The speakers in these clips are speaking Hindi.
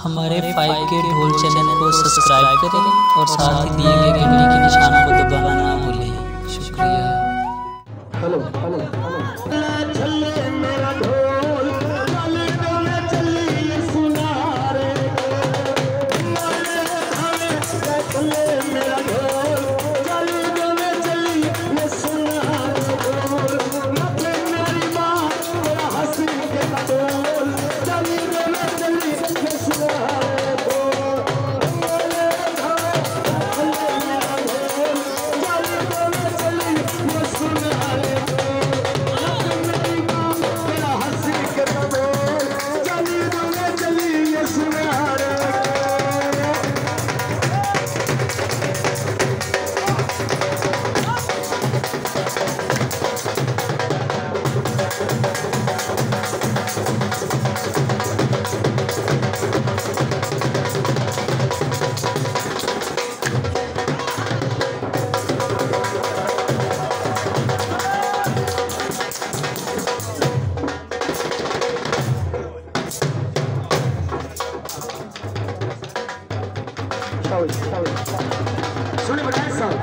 हमारे 5K ढोल चैनल को सब्सक्राइब करें और साथ ही दिए गए घंटी के निशान को दबाना ना भूलें। शुक्रिया। हेलो हेलो सुने बताए साहब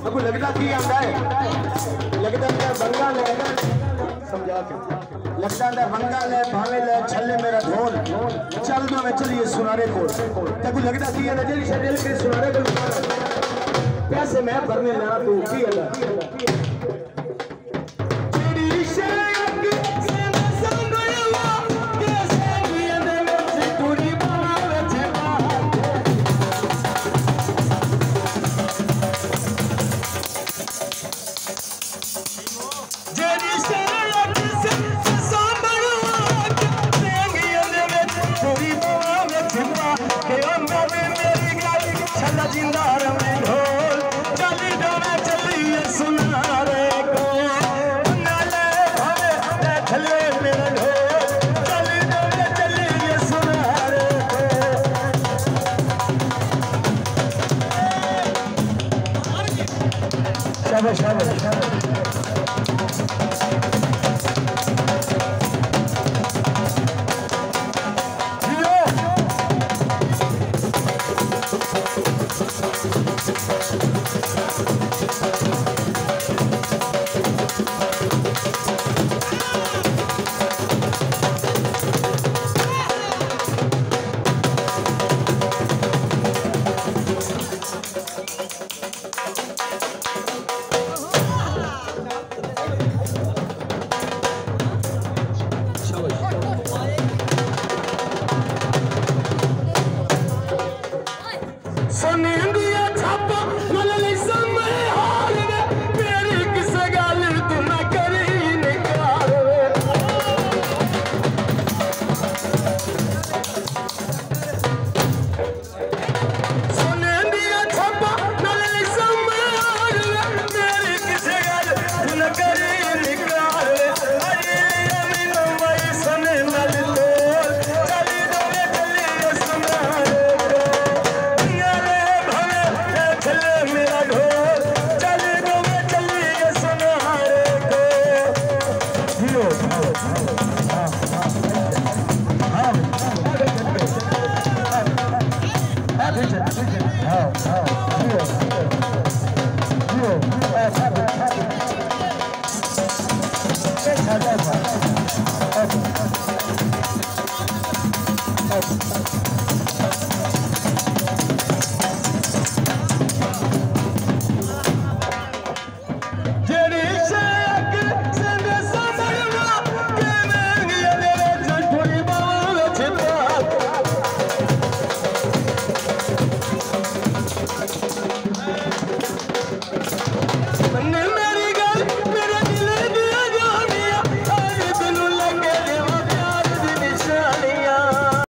आपको लगता कि आंदा है लगता है बंगाल है समझा के लगता है बंगाल है भावे ले छल्ले मेरा ढोल चल दो मैं चलिए सुनारे को तब लगता कि ये नजर से दिल के सुनारे को पैसे मैं भरने लगा तू की अल्लाह